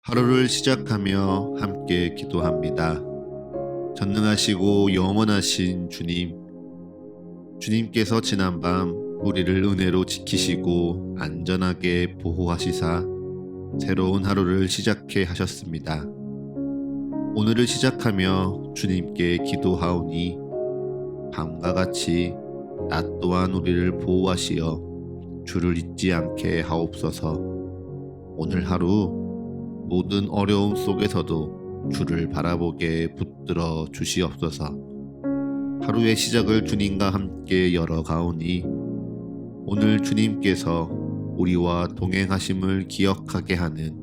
하루를 시작하며 함께 기도합니다. 전능하시고 영원하신 주님, 주님께서 지난밤 우리를 은혜로 지키시고 안전하게 보호하시사 새로운 하루를 시작해 하셨습니다. 오늘을 시작하며 주님께 기도하오니 밤과 같이 낮 또한 우리를 보호하시어 주를 잊지 않게 하옵소서. 오늘 하루 모든 어려움 속에서도 주를 바라보게 붙들어 주시옵소서. 하루의 시작을 주님과 함께 열어가오니 오늘 주님께서 우리와 동행하심을 기억하게 하는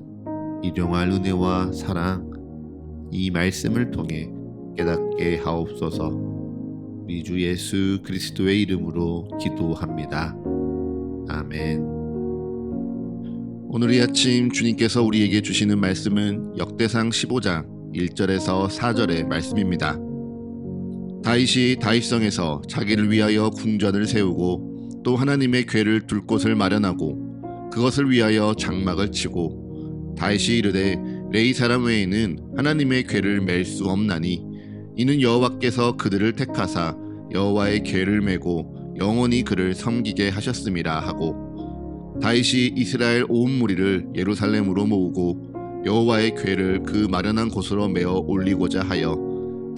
일용할 은혜와 사랑, 이 말씀을 통해 깨닫게 하옵소서. 우리 주 예수 그리스도의 이름으로 기도합니다. 아멘. 오늘 이 아침 주님께서 우리에게 주시는 말씀은 역대상 15장 1절에서 4절의 말씀입니다. 다윗이 다윗성에서 자기를 위하여 궁전을 세우고 또 하나님의 궤를 둘 곳을 마련하고 그것을 위하여 장막을 치고 다윗이 이르되 레위 사람 외에는 하나님의 궤를 맬 수 없나니 이는 여호와께서 그들을 택하사 여호와의 궤를 메고 영원히 그를 섬기게 하셨음이라 하고 다윗이 이스라엘 온 무리를 예루살렘으로 모으고 여호와의 궤를 그 마련한 곳으로 메어 올리고자 하여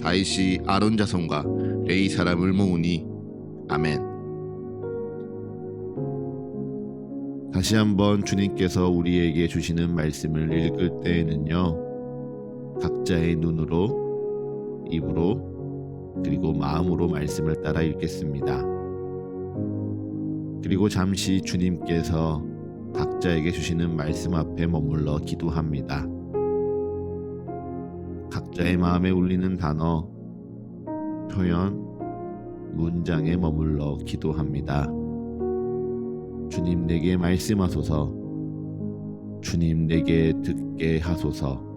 다윗이 아론 자손과 레위 사람을 모으니. 아멘. 다시 한번 주님께서 우리에게 주시는 말씀을 읽을 때에는요, 각자의 눈으로, 입으로, 그리고 마음으로 말씀을 따라 읽겠습니다. 그리고 잠시 주님께서 각자에게 주시는 말씀 앞에 머물러 기도합니다. 각자의 마음에 울리는 단어, 표현, 문장에 머물러 기도합니다. 주님 내게 말씀하소서. 주님 내게 듣게 하소서.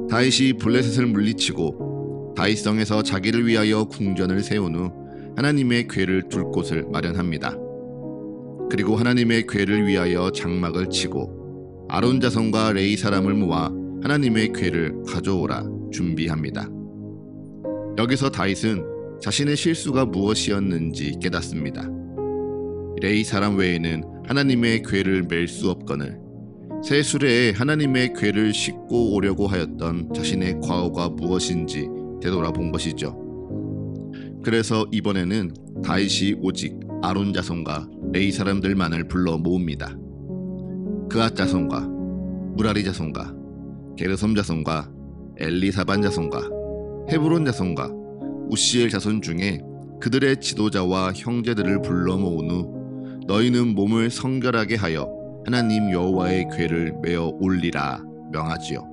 다윗이 블레셋을 물리치고 다윗성에서 자기를 위하여 궁전을 세운 후 하나님의 궤를 둘 곳을 마련합니다. 그리고 하나님의 궤를 위하여 장막을 치고 아론 자손과 레위 사람을 모아 하나님의 궤를 가져오라 준비합니다. 여기서 다윗은 자신의 실수가 무엇이었는지 깨닫습니다. 레위 사람 외에는 하나님의 궤를 맬 수 없거늘 새 수레에 하나님의 궤를 싣고 오려고 하였던 자신의 과오가 무엇인지 되돌아본 것이죠. 그래서 이번에는 다윗이 오직 아론 자손과 레위 사람들만을 불러 모읍니다. 그앗 자손과 무라리 자손과 게르솜 자손과 엘리사반 자손과 헤브론 자손과 우시엘 자손 중에 그들의 지도자와 형제들을 불러 모은 후 너희는 몸을 성결하게 하여 하나님 여호와의 궤를 메어 올리라 명하지요.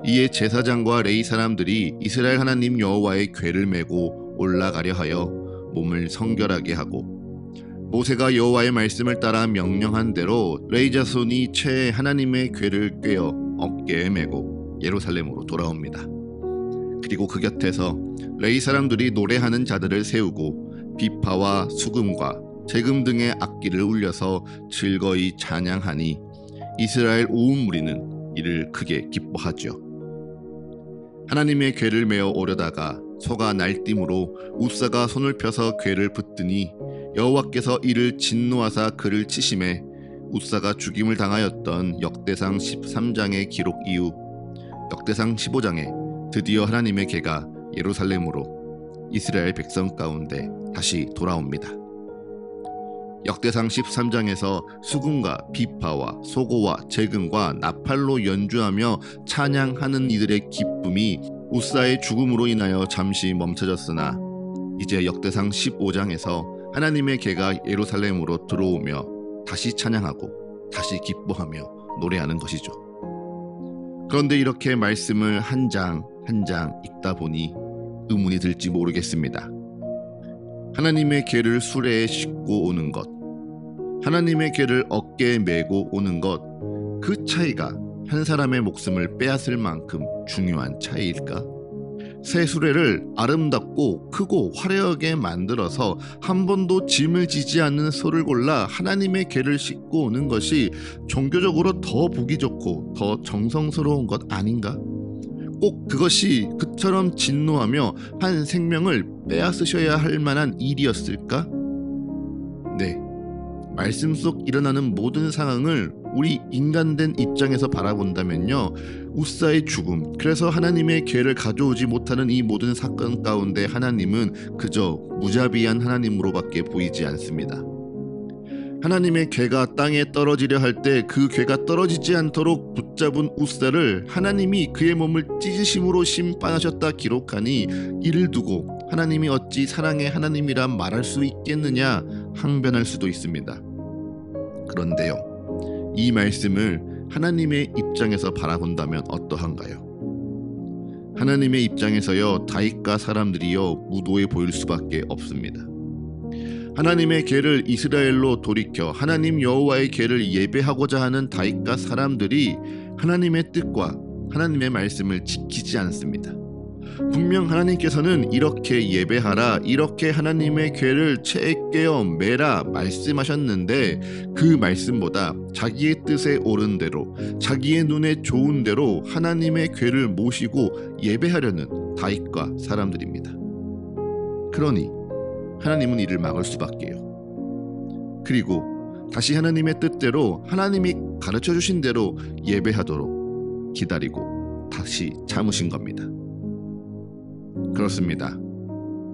이에 제사장과 레위 사람들이 이스라엘 하나님 여호와의 궤를 메고 올라가려 하여 몸을 성결하게 하고 모세가 여호와의 말씀을 따라 명령한 대로 레위 자손이 채 하나님의 궤를 꿰어 어깨에 메고 예루살렘으로 돌아옵니다. 그리고 그 곁에서 레위 사람들이 노래하는 자들을 세우고 비파와 수금과 재금 등의 악기를 울려서 즐거이 찬양하니 이스라엘 온 무리는 이를 크게 기뻐하죠. 하나님의 궤를 메어 오려다가 소가 날뛰므로 웃사가 손을 펴서 궤를 붙드니 여호와께서 이를 진노하사 그를 치심에 웃사가 죽임을 당하였던 역대상 13장의 기록 이후 역대상 15장에 드디어 하나님의 궤가 예루살렘으로 이스라엘 백성 가운데 다시 돌아옵니다. 역대상 13장에서 수금과 비파와 소고와 재금과 나팔로 연주하며 찬양하는 이들의 기쁨이 웃사의 죽음으로 인하여 잠시 멈춰졌으나 이제 역대상 15장에서 하나님의 궤가 예루살렘으로 들어오며 다시 찬양하고 다시 기뻐하며 노래하는 것이죠. 그런데 이렇게 말씀을 한 장 한 장 읽다 보니 의문이 들지 모르겠습니다. 하나님의 궤를 수레에 싣고 오는 것, 하나님의 궤를 어깨에 메고 오는 것, 그 차이가 한 사람의 목숨을 빼앗을 만큼 중요한 차이일까? 새 수레를 아름답고 크고 화려하게 만들어서 한 번도 짐을 지지 않는 소를 골라 하나님의 궤를 싣고 오는 것이 종교적으로 더 보기 좋고 더 정성스러운 것 아닌가? 꼭 그것이 그처럼 진노하며 한 생명을 빼앗으셔야 할 만한 일이었을까? 네, 말씀 속 일어나는 모든 상황을 우리 인간된 입장에서 바라본다면요, 우사의 죽음, 그래서 하나님의 궤를 가져오지 못하는 이 모든 사건 가운데 하나님은 그저 무자비한 하나님으로밖에 보이지 않습니다. 하나님의 궤가 땅에 떨어지려 할 때 그 궤가 떨어지지 않도록 붙잡은 우사를 하나님이 그의 몸을 찢으심으로 심판하셨다 기록하니, 이를 두고 하나님이 어찌 사랑의 하나님이라 말할 수 있겠느냐 항변할 수도 있습니다. 그런데요, 이 말씀을 하나님의 입장에서 바라본다면 어떠한가요? 하나님의 입장에서요, 다윗과 사람들이요 무도해 보일 수밖에 없습니다. 하나님의 궤를 이스라엘로 돌이켜 하나님 여호와의 궤를 예배하고자 하는 다윗과 사람들이 하나님의 뜻과 하나님의 말씀을 지키지 않습니다. 분명 하나님께서는 이렇게 예배하라, 이렇게 하나님의 궤를 채에 깨어 매라 말씀하셨는데, 그 말씀보다 자기의 뜻에 옳은 대로, 자기의 눈에 좋은 대로 하나님의 궤를 모시고 예배하려는 다윗과 사람들입니다. 그러니 하나님은 이를 막을 수밖에요. 그리고 다시 하나님의 뜻대로 하나님이 가르쳐 주신 대로 예배하도록 기다리고 다시 참으신 겁니다. 그렇습니다.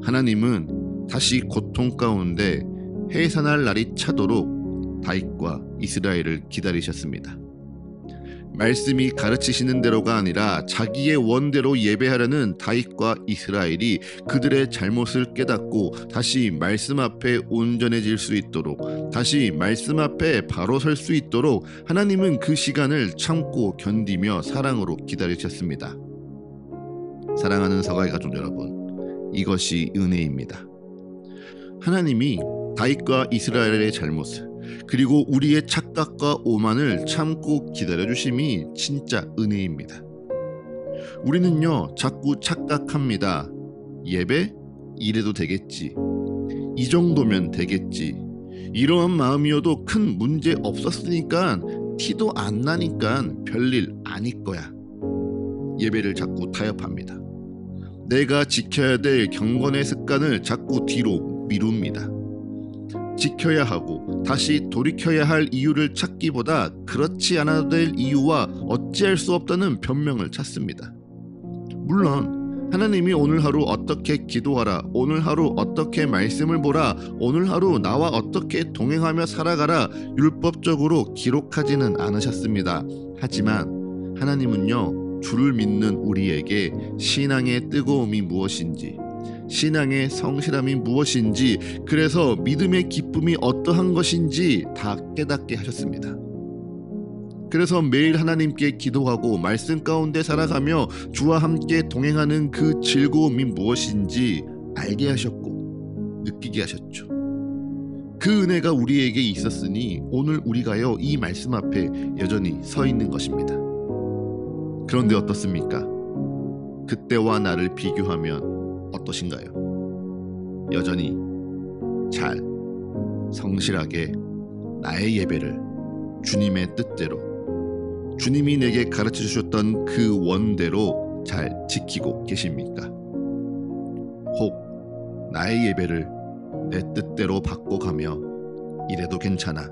하나님은 다시 고통 가운데 해산할 날이 차도록 다윗과 이스라엘을 기다리셨습니다. 말씀이 가르치시는 대로가 아니라 자기의 원대로 예배하려는 다윗과 이스라엘이 그들의 잘못을 깨닫고 다시 말씀 앞에 온전해질 수 있도록, 다시 말씀 앞에 바로 설 수 있도록 하나님은 그 시간을 참고 견디며 사랑으로 기다리셨습니다. 사랑하는 서가의 가족 여러분, 이것이 은혜입니다. 하나님이 다윗과 이스라엘의 잘못을, 그리고 우리의 착각과 오만을 참고 기다려주심이 진짜 은혜입니다. 우리는요, 자꾸 착각합니다. 예배? 이래도 되겠지, 이 정도면 되겠지, 이러한 마음이어도 큰 문제 없었으니까, 티도 안 나니까 별일 아닐 거야. 예배를 자꾸 타협합니다. 내가 지켜야 될 경건의 습관을 자꾸 뒤로 미룹니다. 지켜야 하고 다시 돌이켜야 할 이유를 찾기보다 그렇지 않아도 될 이유와 어찌할 수 없다는 변명을 찾습니다. 물론 하나님이 오늘 하루 어떻게 기도하라, 오늘 하루 어떻게 말씀을 보라, 오늘 하루 나와 어떻게 동행하며 살아가라 율법적으로 기록하지는 않으셨습니다. 하지만 하나님은요, 주를 믿는 우리에게 신앙의 뜨거움이 무엇인지, 신앙의 성실함이 무엇인지, 그래서 믿음의 기쁨이 어떠한 것인지 다 깨닫게 하셨습니다. 그래서 매일 하나님께 기도하고 말씀 가운데 살아가며 주와 함께 동행하는 그 즐거움이 무엇인지 알게 하셨고 느끼게 하셨죠. 그 은혜가 우리에게 있었으니 오늘 우리가요, 이 말씀 앞에 여전히 서 있는 것입니다. 그런데 어떻습니까? 그때와 나를 비교하면 어떠신가요? 여전히 잘, 성실하게 나의 예배를 주님의 뜻대로, 주님이 내게 가르쳐 주셨던 그 원대로 잘 지키고 계십니까? 혹 나의 예배를 내 뜻대로 바꿔가며 이래도 괜찮아,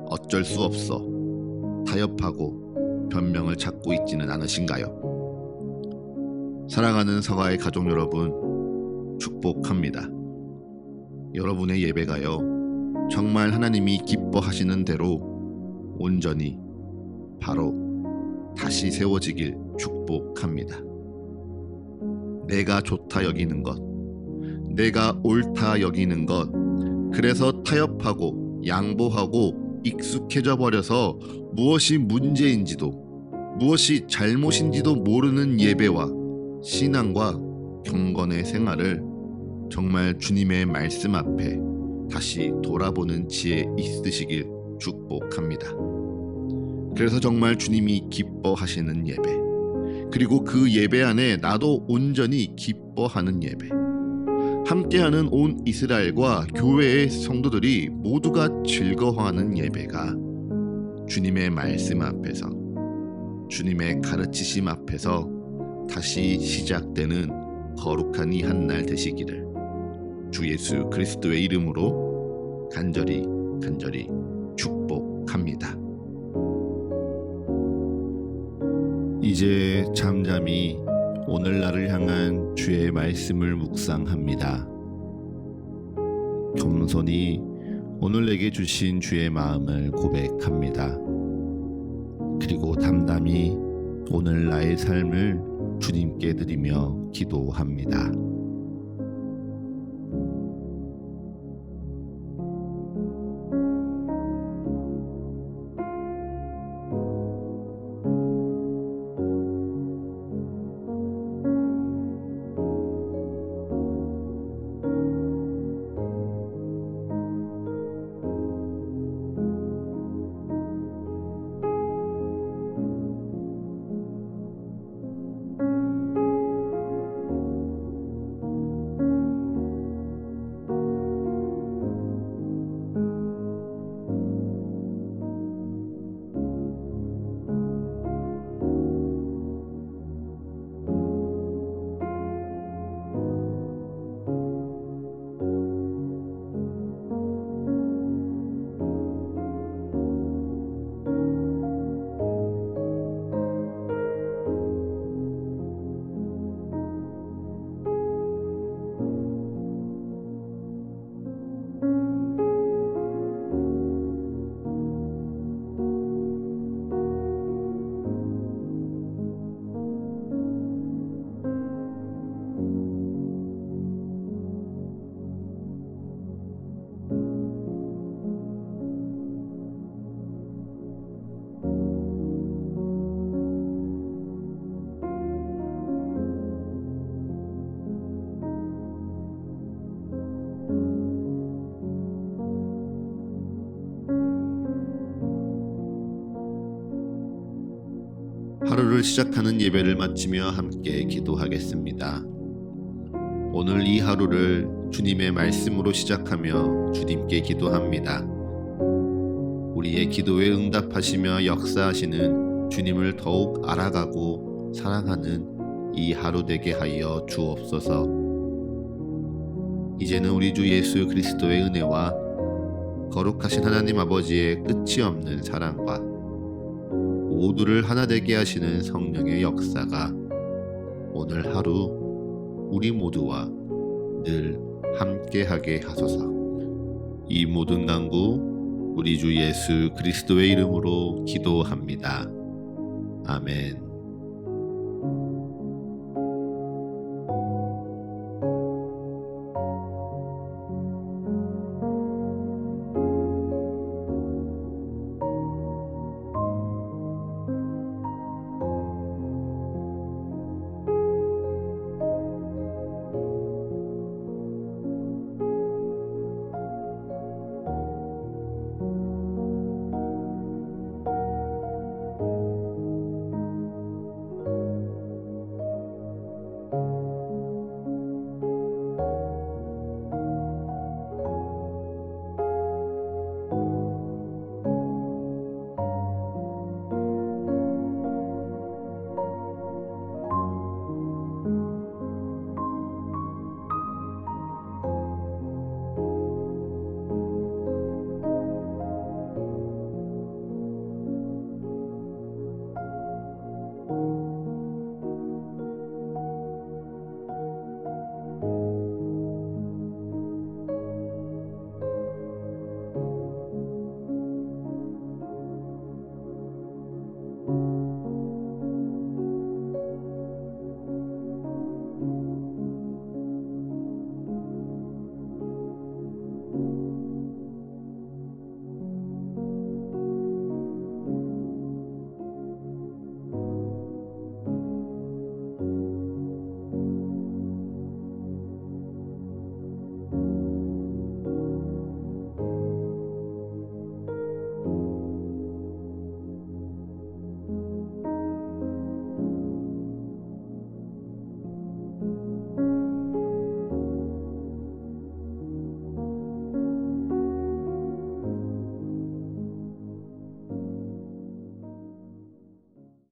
어쩔 수 없어, 타협하고 변명을 찾고 있지는 않으신가요? 사랑하는 서가의 가족 여러분, 축복합니다. 여러분의 예배가요, 정말 하나님이 기뻐하시는 대로 온전히 바로 다시 세워지길 축복합니다. 내가 좋다 여기는 것, 내가 옳다 여기는 것, 그래서 타협하고 양보하고 익숙해져 버려서 무엇이 문제인지도 무엇이 잘못인지도 모르는 예배와 신앙과 경건의 생활을 정말 주님의 말씀 앞에 다시 돌아보는 지혜 있으시길 축복합니다. 그래서 정말 주님이 기뻐하시는 예배, 그리고 그 예배 안에 나도 온전히 기뻐하는 예배, 함께하는 온 이스라엘과 교회의 성도들이 모두가 즐거워하는 예배가 주님의 말씀 앞에서, 주님의 가르치심 앞에서 다시 시작되는 거룩한 이 한 날 되시기를 주 예수 그리스도의 이름으로 간절히 축복합니다. 이제 잠잠히 오늘날을 향한 주의 말씀을 묵상합니다. 겸손히 오늘 내게 주신 주의 마음을 고백합니다. 그리고 담담히 오늘 나의 삶을 주님께 드리며 기도합니다. 하루를 시작하는 예배를 마치며 함께 기도하겠습니다. 오늘 이 하루를 주님의 말씀으로 시작하며 주님께 기도합니다. 우리의 기도에 응답하시며 역사하시는 주님을 더욱 알아가고 사랑하는 이 하루 되게 하여 주옵소서. 이제는 우리 주 예수 그리스도의 은혜와 거룩하신 하나님 아버지의 끝이 없는 사랑과 모두를 하나 되게 하시는 성령의 역사가 오늘 하루 우리 모두와 늘 함께하게 하소서. 이 모든 간구 우리 주 예수 그리스도의 이름으로 기도합니다. 아멘.